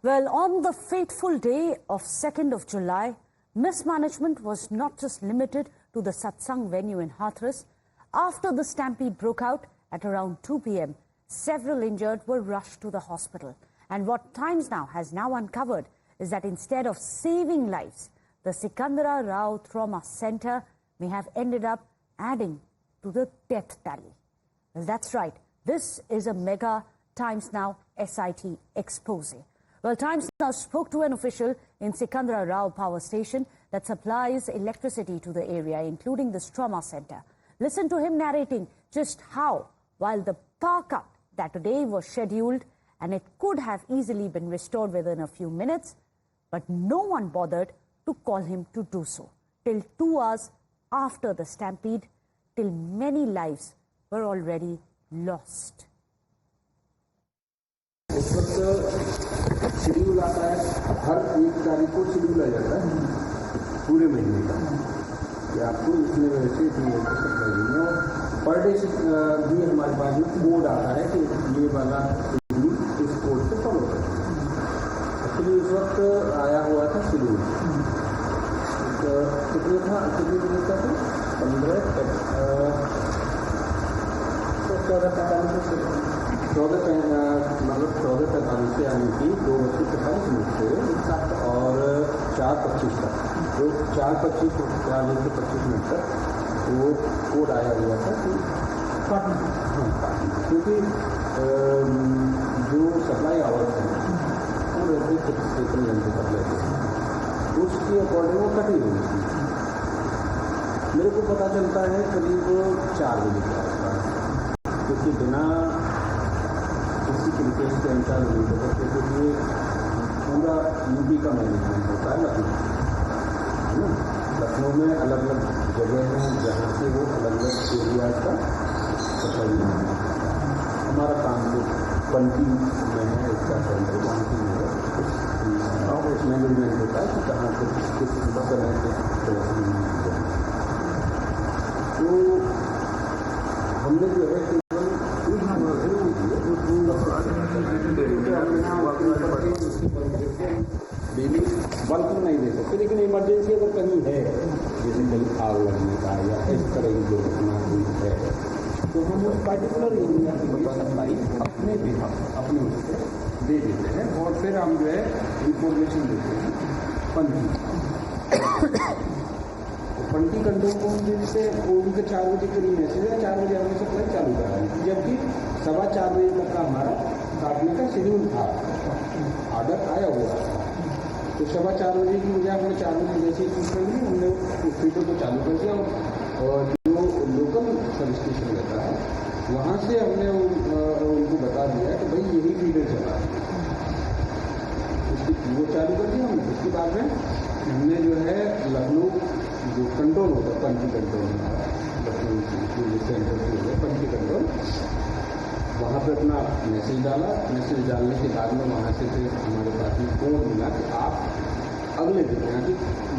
Well, on the fateful day of 2nd of July, mismanagement was not just limited to the Satsang venue in Hathras. After the stampede broke out at around 2 p.m., several injured were rushed to the hospital. And what Times Now has now uncovered is that instead of saving lives, the Sikandra Rao Trauma Center may have ended up adding to the death tally. Well, that's right. This is a mega Times Now SIT expose. Well, Times Now spoke to an official in Sikandra Rao power station that supplies electricity to the area, including this trauma center. Listen to him narrating just how, while the power cut that day was scheduled and it could have easily been restored within a few minutes, but no one bothered to call him to do so. Till 2 hours after the stampede, till many lives were already lost. उस वक्त schedule आता है, हर एक तारीख को schedule आ जाता है पूरे महीने का कि आपको इतने बजे से इतने बजे तक सप्लाई देनी है। पर डे भी हमारे पास में कोड आता है कि ये वाला शेड्यूल इस कोड से फॉलो करें। एक्चुअली उस वक्त आया हुआ था शेड्यूल कितने था, कितने दिन का था, 14:45 से आने की 2:45 से और 4:25 तक, जो 4:25 तक वो कोड आया हुआ था कि क्योंकि जो सप्लाई आवर्स हैं वो रहते 53 घंटे सप्लाई उसके अकॉर्डिंग वो कटी हुई थी। मेरे को पता चलता है करीब 4 बजे का आसपास, क्योंकि बिना किसी तरीके से इंचार्ज नहीं हो सकते, क्योंकि पूरा यूपी का मैनेजमेंट होता है लखनऊ, है ना। लखनऊ में अलग अलग जगह हैं जहाँ से वो अलग अलग एरिया का सप्लाई है। हमारा काम तो पंटी में है, इसका सेंटर पंटी में है, और उस मैनेजमेंट होता है कि कहाँ से किस तरह से तो हमने जो है डेली बल्क में नहीं दे सकते, लेकिन इमरजेंसी अगर कहीं है, जैसे कहीं आग लगने का या इस तरह की दुर्घटना हुई है, तो हम उस पार्टिकुलर एरिया की सप्लाई अपने उससे दे देते हैं और फिर हम जो है इंफॉर्मेशन देते हैं पंटी कंट्रोल रूम से उनके 4 बजे के लिए मैसेज है, 4 बजे हमें सप्लाई चालू कराएंगे, जबकि 4:15 बजे तक का हमारा काटने का शेड्यूल था, आर्डर आया हुआ था। तो 4:15 बजे की बजाय हमने 4 बजे जैसे ही चूज कर ली, हमने उस फीडर को चालू कर दिया और जो लोकल सब स्टेशन रहता है वहाँ से हमने उनको बता दिया कि भाई यही फीडर चला है, वो चालू कर दिया हमने। उसके बाद में हमने जो है लखनऊ जो कंट्रोल होता है, पंटी कंट्रोल लखनऊ सेंटर से पंटी कंट्रोल, वहाँ पे अपना मैसेज डाला। मैसेज डालने के बाद में वहाँ से फिर हमारे पास में कोड मिला कि आप अगले दिन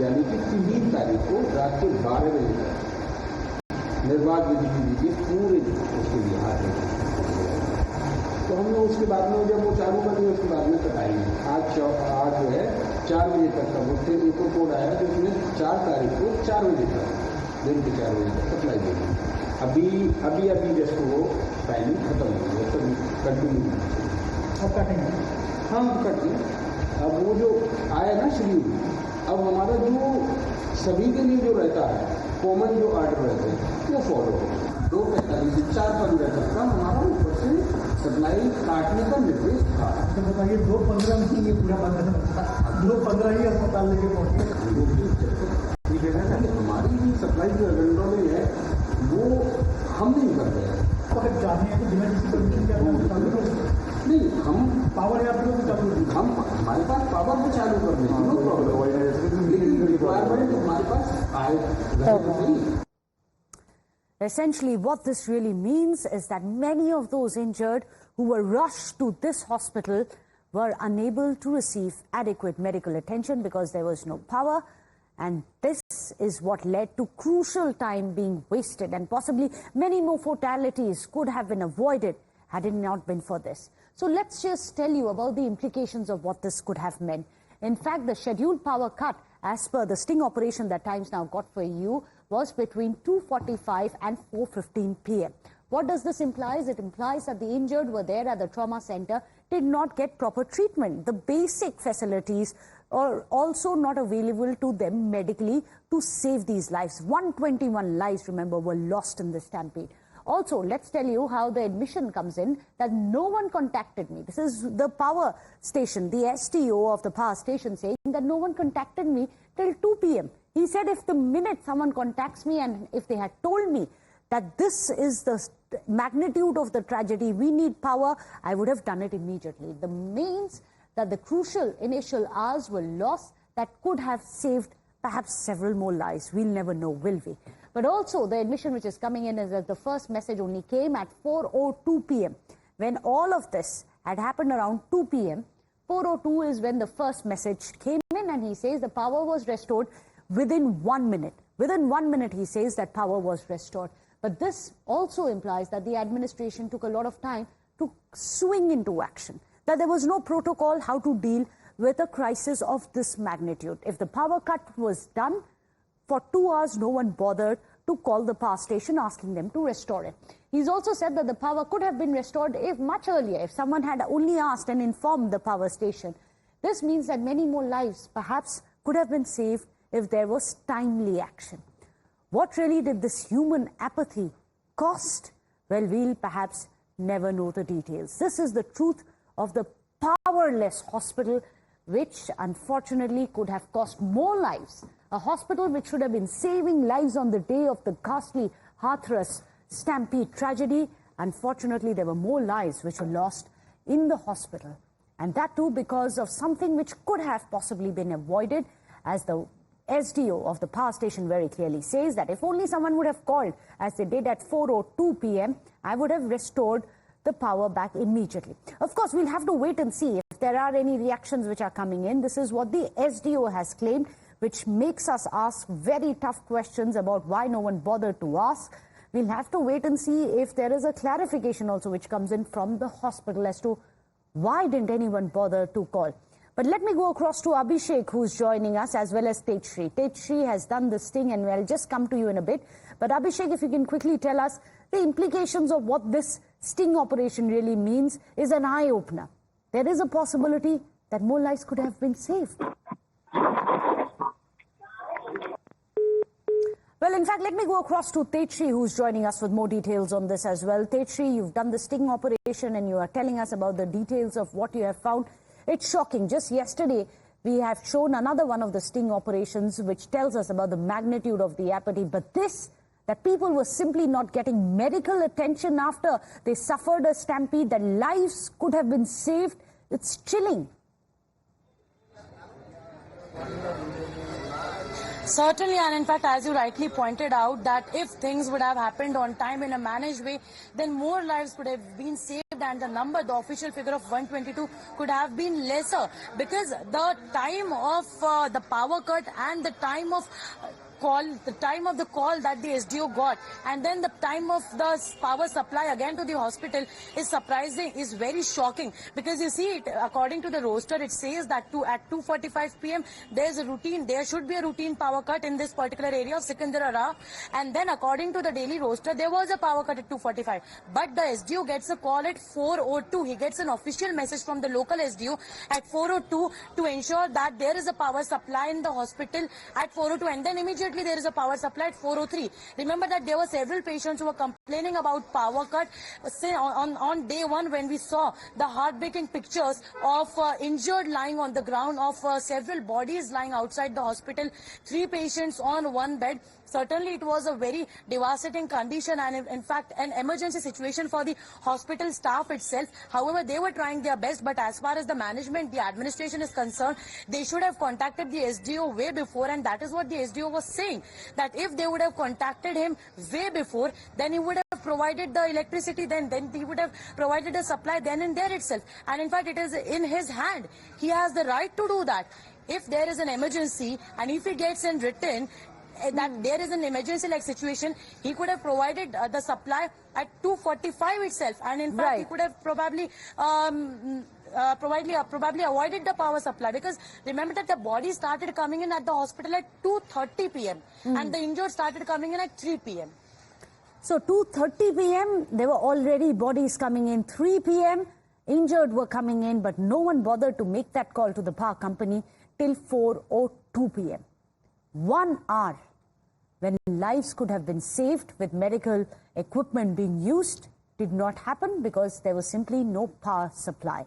यानी कि 3 तारीख को रात के 12 बजे तक निर्बाध बिजली दीजिए पूरे उसके लिए हाथ में। तो हमने उसके बाद में जब वो चालू कर दिया, उसके बाद में कटाई आज जो है 4 बजे तक का वो फिर एक कोड आया जिसमें 4 तारीख को 4 बजे तक, दिन के 4 बजे तक सप्लाई देगी। अभी जस्ट वो टाइमिंग खत्म हो गया, तो कंटिन्यू अब कटेंगे, हाँ कटेंगे। अब वो जो आया ना शेड्यूल, अब हमारा जो सभी के लिए जो रहता है कॉमन जो आर्डर रहते हैं वो फॉलो हो। 2:45 से 4:15 तक का हमारा ऊपर से सप्लाई काटने का निर्देश था। तो बताइए 2:15 में ये पूरा बंद है, 2:15 ही अस्पताल लेके पहुँचे। ठीक है ना, हमारी भी सप्लाई जो कंट्रोल है वो हम नहीं कर रहे हैं। तो अगर चाहते हैं तो बिना किसी परमिशन के नहीं, हम पावर या फिर हम हमारे पास पावर को चालू कर देंगे, नो प्रॉब्लम, लेकिन रिक्वायरमेंट हमारे पास आए। Essentially, what this really means is that many of those injured who were rushed to this hospital were unable to receive adequate medical attention because there was no power. And this is what led to crucial time being wasted, and possibly many more fatalities could have been avoided had it not been for this. So let's just tell you about the implications of what this could have meant. In fact, the scheduled power cut, as per the sting operation that Times Now got for you, was between 2:45 and 4:15 p.m. What does this imply? It implies that the injured were there at the trauma center, did not get proper treatment. The basic facilities are also not available to them medically to save these lives. 121 lives, remember, were lost in this stampede. Also, let's tell you how the admission comes in, that no one contacted me. This is the power station, the STO of the power station, saying that no one contacted me till 2 p.m. He said if the minute someone contacts me and if they had told me that this is the magnitude of the tragedy, we need power, I would have done it immediately. The means that the crucial initial hours were lost that could have saved perhaps several more lives. We'll never know, will we? But also the admission which is coming in is that the first message only came at 4:02 p.m. When all of this had happened around 2 p.m., 4:02 is when the first message came in, and he says the power was restored within 1 minute. Within 1 minute, he says that power was restored. But this also implies that the administration took a lot of time to swing into action, that there was no protocol how to deal with a crisis of this magnitude. If the power cut was done, for 2 hours, no one bothered to call the power station asking them to restore it. He's also said that the power could have been restored if much earlier, if someone had only asked and informed the power station. This means that many more lives perhaps could have been saved if there was timely action. What really did this human apathy cost? Well, we'll perhaps never know the details. This is the truth of the powerless hospital, which unfortunately could have cost more lives. A hospital which should have been saving lives on the day of the ghastly Hathras Stampede tragedy. Unfortunately, there were more lives which were lost in the hospital. And that too because of something which could have possibly been avoided, as the SDO of the power station very clearly says that if only someone would have called, as they did at 4:02 p.m., I would have restored the power back immediately. Of course, we'll have to wait and see if there are any reactions which are coming in. This is what the SDO has claimed, which makes us ask very tough questions about why no one bothered to ask. We'll have to wait and see if there is a clarification also which comes in from the hospital as to why didn't anyone bother to call. But let me go across to Abhishek, who's joining us, as well as Tejshri. Tejshri has done this sting, and I'll just come to you in a bit. But Abhishek, if you can quickly tell us the implications of what this sting operation really means, is an eye-opener. There is a possibility that more lives could have been saved. Well, in fact, let me go across to Tejshri, who's joining us with more details on this as well. Tejshri, you've done the sting operation and you are telling us about the details of what you have found. It's shocking. Just yesterday, we have shown another one of the sting operations which tells us about the magnitude of the apathy. But this, that people were simply not getting medical attention after they suffered a stampede, that lives could have been saved, it's chilling. Certainly, and in fact, as you rightly pointed out, that if things would have happened on time in a managed way, then more lives could have been saved, and the number, the official figure of 122, could have been lesser, because the time of the power cut and the time of the call that the SDO got, and then the time of the power supply again to the hospital is surprising, is very shocking, because you see, according to the roster, it says that at 2:45 p.m. there should be a routine power cut in this particular area of Secunderabad, and then according to the daily roster, there was a power cut at 2:45. But the SDO gets a call at 4:02. He gets an official message from the local SDO at 4:02 to ensure that there is a power supply in the hospital at 4:02, and then immediately there is a power supply at 4:03. Remember that there were several patients who were complaining about power cut. On day one, when we saw the heartbreaking pictures of injured lying on the ground, of several bodies lying outside the hospital, 3 patients on 1 bed. Certainly, it was a very devastating condition, and in fact, an emergency situation for the hospital staff itself. However, they were trying their best, but as far as the management, the administration is concerned, they should have contacted the SDO way before, and that is what the SDO was saying, that if they would have contacted him way before, then he would have provided the electricity, then he would have provided the supply then and there itself. And in fact, it is in his hand. He has the right to do that. If there is an emergency, and if he gets in written, that there is an emergency-like situation, he could have provided the supply at 2:45 itself, and in fact, he could have probably probably avoided the power supply, because remember that the body started coming in at the hospital at 2:30 p.m. and the injured started coming in at 3 p.m. So 2:30 p.m. there were already bodies coming in. 3 p.m. injured were coming in, but no one bothered to make that call to the power company till 4:02 p.m. 1 hour when lives could have been saved with medical equipment being used did not happen because there was simply no power supply.